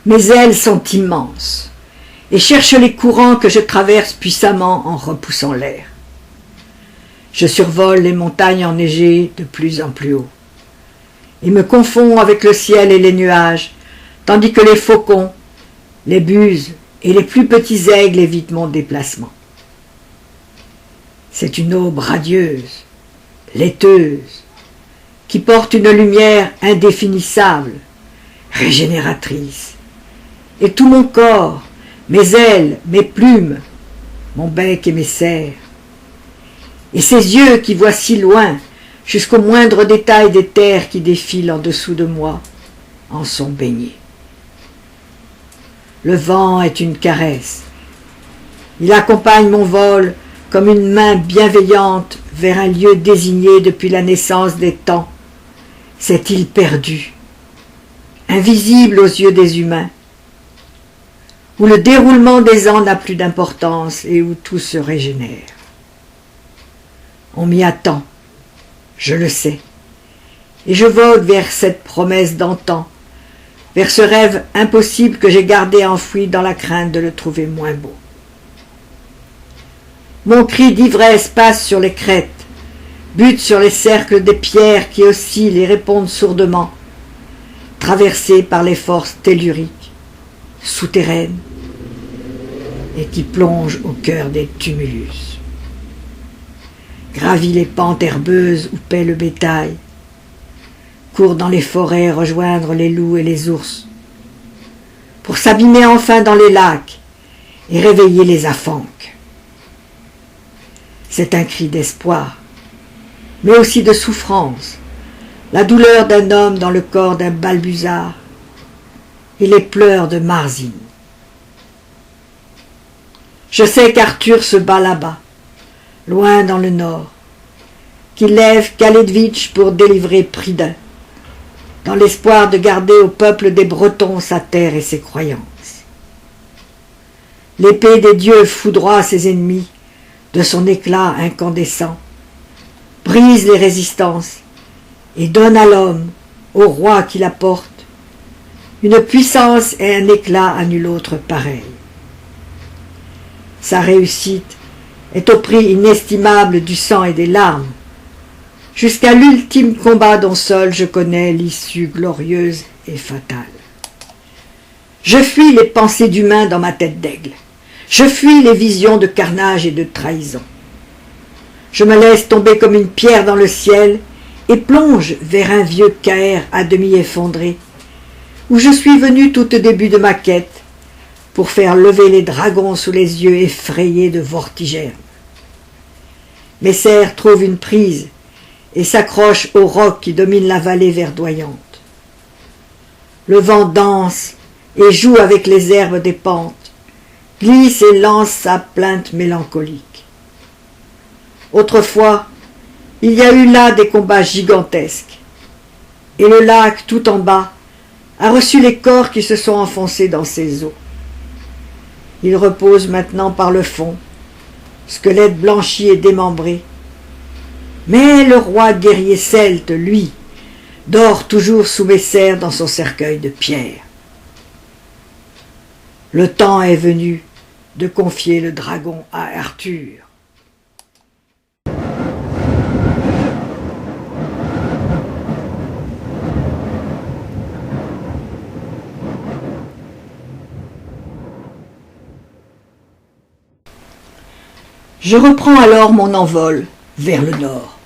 Mes ailes sont immenses et cherchent les courants que je traverse puissamment en repoussant l'air. Je survole les montagnes enneigées de plus en plus haut et me confonds avec le ciel et les nuages, tandis que les faucons, les buses et les plus petits aigles évitent mon déplacement. C'est une aube radieuse, laiteuse, qui porte une lumière indéfinissable, régénératrice, et tout mon corps, mes ailes, mes plumes, mon bec et mes serres, et ces yeux qui voient si loin, jusqu'au moindre détail des terres qui défilent en dessous de moi, en sont baignés. Le vent est une caresse. Il accompagne mon vol comme une main bienveillante vers un lieu désigné depuis la naissance des temps, cette île perdue, invisible aux yeux des humains, où le déroulement des ans n'a plus d'importance et où tout se régénère. On m'y attend, je le sais, et je vogue vers cette promesse d'antan, vers ce rêve impossible que j'ai gardé enfoui dans la crainte de le trouver moins beau. Mon cri d'ivresse passe sur les crêtes, bute sur les cercles des pierres qui oscillent et répondent sourdement, traversées par les forces telluriques, souterraines, et qui plongent au cœur des tumulus. Gravis les pentes herbeuses où paie le bétail, court dans les forêts rejoindre les loups et les ours, pour s'abîmer enfin dans les lacs et réveiller les afanques. C'est un cri d'espoir, mais aussi de souffrance, la douleur d'un homme dans le corps d'un balbuzard et les pleurs de Marzine. Je sais qu'Arthur se bat là-bas, loin dans le nord, qu'il lève Kaledvitch pour délivrer Pridin, dans l'espoir de garder au peuple des Bretons sa terre et ses croyances. L'épée des dieux foudroie ses ennemis de son éclat incandescent, brise les résistances et donne à l'homme, au roi qui la porte, une puissance et un éclat à nul autre pareil. Sa réussite est au prix inestimable du sang et des larmes, jusqu'à l'ultime combat dont seul je connais l'issue glorieuse et fatale. Je fuis les pensées d'humains dans ma tête d'aigle. Je fuis les visions de carnage et de trahison. Je me laisse tomber comme une pierre dans le ciel et plonge vers un vieux Caer à demi effondré, où je suis venu tout au début de ma quête pour faire lever les dragons sous les yeux effrayés de Vortigern. Mes cerfs trouvent une prise et s'accrochent aux rocs qui dominent la vallée verdoyante. Le vent danse et joue avec les herbes des pentes, glisse et lance sa plainte mélancolique. Autrefois, il y a eu là des combats gigantesques, et le lac tout en bas a reçu les corps qui se sont enfoncés dans ses eaux. Il repose maintenant par le fond, squelette blanchi et démembré. Mais le roi guerrier celte, lui, dort toujours sous mes serres dans son cercueil de pierre. Le temps est venu de confier le dragon à Arthur. Je reprends alors mon envol vers le nord,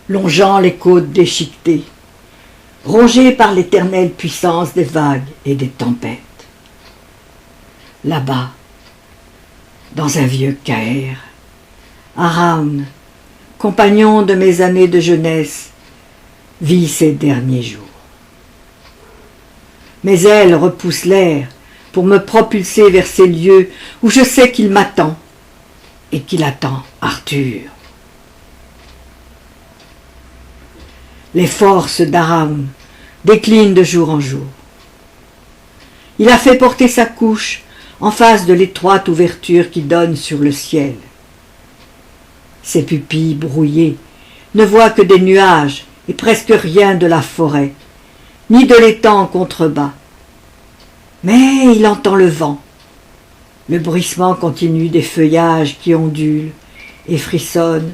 longeant les côtes déchiquetées, rongées par l'éternelle puissance des vagues et des tempêtes. Là-bas, dans un vieux Caer, Araun, compagnon de mes années de jeunesse, vit ses derniers jours. Mes ailes repoussent l'air pour me propulser vers ces lieux où je sais qu'il m'attend et qu'il attend Arthur. Les forces d'Araun déclinent de jour en jour. Il a fait porter sa couche en face de l'étroite ouverture qui donne sur le ciel. Ses pupilles brouillées ne voient que des nuages et presque rien de la forêt, ni de l'étang en contrebas. Mais il entend le vent, le bruissement continu des feuillages qui ondulent et frissonnent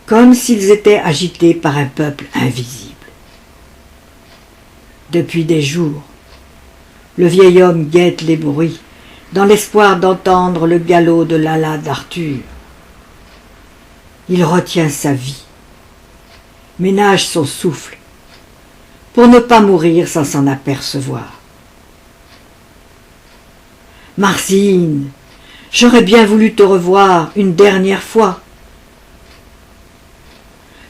comme s'ils étaient agités par un peuple invisible. Depuis des jours, le vieil homme guette les bruits dans l'espoir d'entendre le galop de l'ala d'Arthur. Il retient sa vie, ménage son souffle, pour ne pas mourir sans s'en apercevoir. Marzine, j'aurais bien voulu te revoir une dernière fois.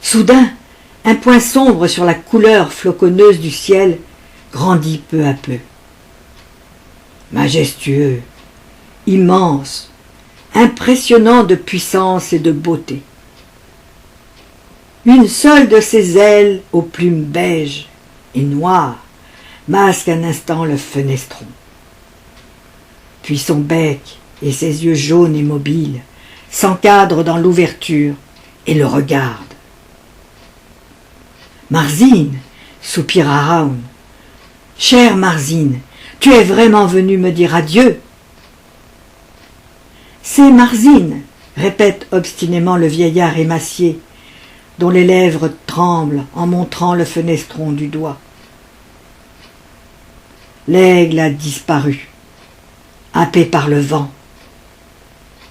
Soudain, un point sombre sur la couleur floconneuse du ciel grandit peu à peu. Majestueux, immense, impressionnant de puissance et de beauté. Une seule de ses ailes aux plumes beiges et noires masque un instant le fenestron. Puis son bec et ses yeux jaunes et mobiles s'encadrent dans l'ouverture et le regardent. « Marzine !» soupira Raoun. « Chère Marzine, tu es vraiment venue me dire adieu !»« C'est Marzine !» répète obstinément le vieillard émacié, dont les lèvres tremblent en montrant le fenestron du doigt. L'aigle a disparu, happé par le vent,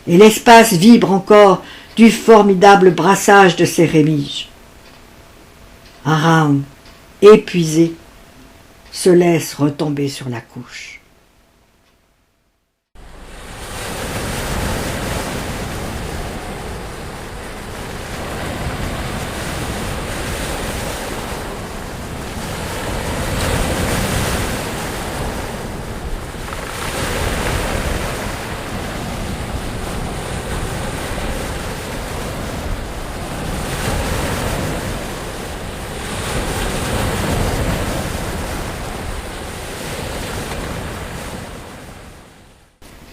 et l'espace vibre encore du formidable brassage de ses rémiges. Araun, épuisé, se laisse retomber sur la couche.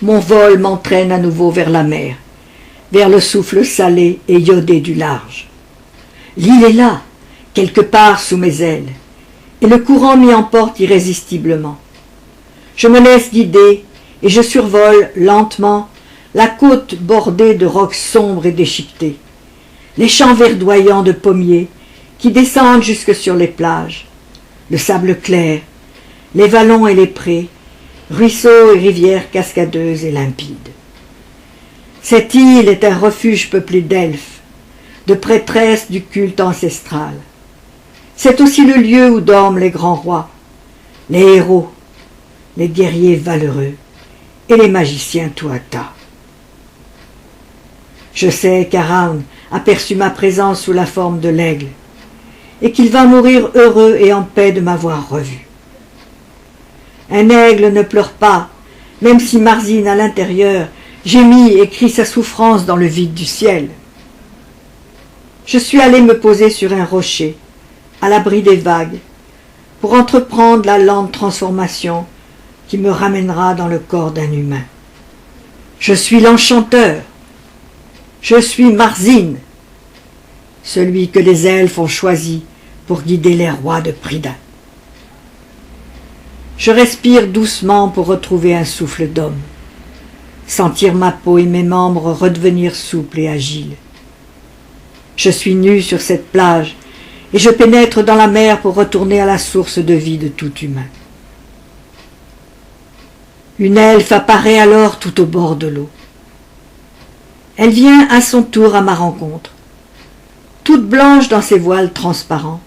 Mon vol m'entraîne à nouveau vers la mer, vers le souffle salé et iodé du large. L'île est là, quelque part sous mes ailes, et le courant m'y emporte irrésistiblement. Je me laisse guider et je survole lentement la côte bordée de rocs sombres et déchiquetés, les champs verdoyants de pommiers qui descendent jusque sur les plages, le sable clair, les vallons et les prés, ruisseaux et rivières cascadeuses et limpides. Cette île est un refuge peuplé d'elfes, de prêtresses du culte ancestral. C'est aussi le lieu où dorment les grands rois, les héros, les guerriers valeureux et les magiciens Tuatha. Je sais qu'Araun aperçut ma présence sous la forme de l'aigle, et qu'il va mourir heureux et en paix de m'avoir revu. Un aigle ne pleure pas, même si Marzine à l'intérieur gémit et crie sa souffrance dans le vide du ciel. Je suis allé me poser sur un rocher, à l'abri des vagues, pour entreprendre la lente transformation qui me ramènera dans le corps d'un humain. Je suis l'enchanteur. Je suis Marzine, celui que les elfes ont choisi pour guider les rois de Prida. Je respire doucement pour retrouver un souffle d'homme, sentir ma peau et mes membres redevenir souples et agiles. Je suis nu sur cette plage et je pénètre dans la mer pour retourner à la source de vie de tout humain. Une elfe apparaît alors tout au bord de l'eau. Elle vient à son tour à ma rencontre, toute blanche dans ses voiles transparents.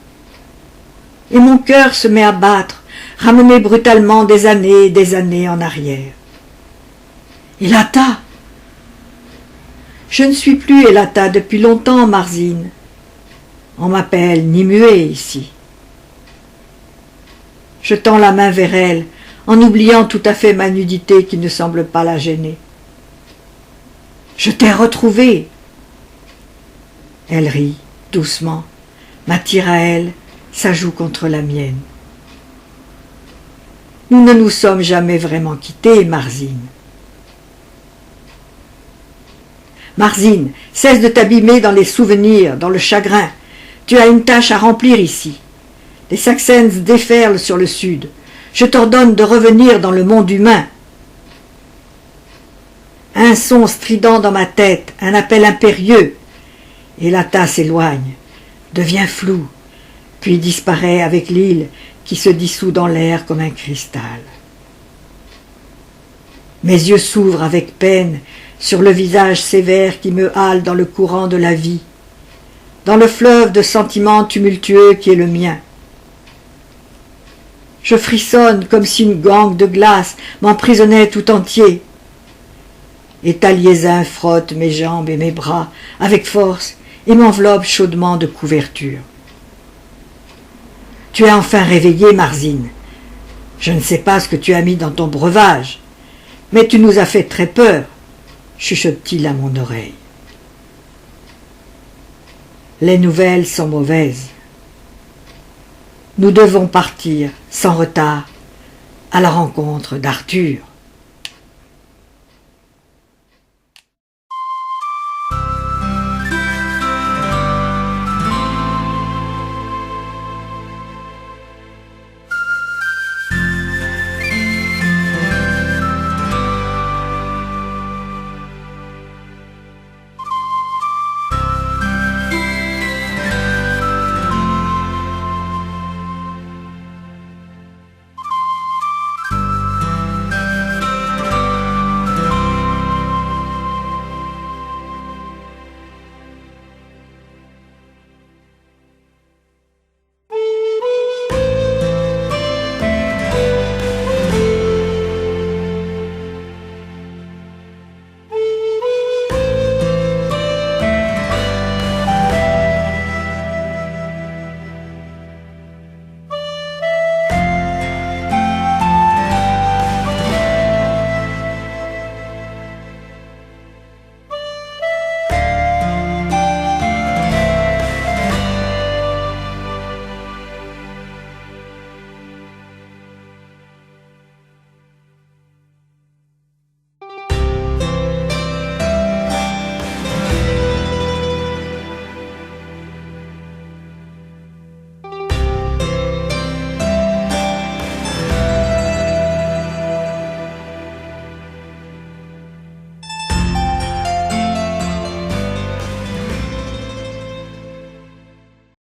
Et mon cœur se met à battre, ramené brutalement des années en arrière. Elata! Je ne suis plus Elata depuis longtemps, Marzine. On m'appelle Nimue ici. Je tends la main vers elle, en oubliant tout à fait ma nudité qui ne semble pas la gêner. Je t'ai retrouvée. Elle rit, doucement, m'attire à elle, sa joue contre la mienne. Nous ne nous sommes jamais vraiment quittés, Marzine. Marzine, cesse de t'abîmer dans les souvenirs, dans le chagrin. Tu as une tâche à remplir ici. Les Saxons déferlent sur le sud. Je t'ordonne de revenir dans le monde humain. » Un son strident dans ma tête, un appel impérieux, et Lata s'éloigne, devient flou, puis disparaît avec l'île qui se dissout dans l'air comme un cristal. Mes yeux s'ouvrent avec peine sur le visage sévère qui me hale dans le courant de la vie, dans le fleuve de sentiments tumultueux qui est le mien. Je frissonne comme si une gangue de glace m'emprisonnait tout entier. Et ta liaison frotte mes jambes et mes bras avec force et m'enveloppe chaudement de couverture. Tu es enfin réveillée, Marzine. Je ne sais pas ce que tu as mis dans ton breuvage, mais tu nous as fait très peur, chuchote-t-il à mon oreille. Les nouvelles sont mauvaises. Nous devons partir, sans retard, à la rencontre d'Arthur.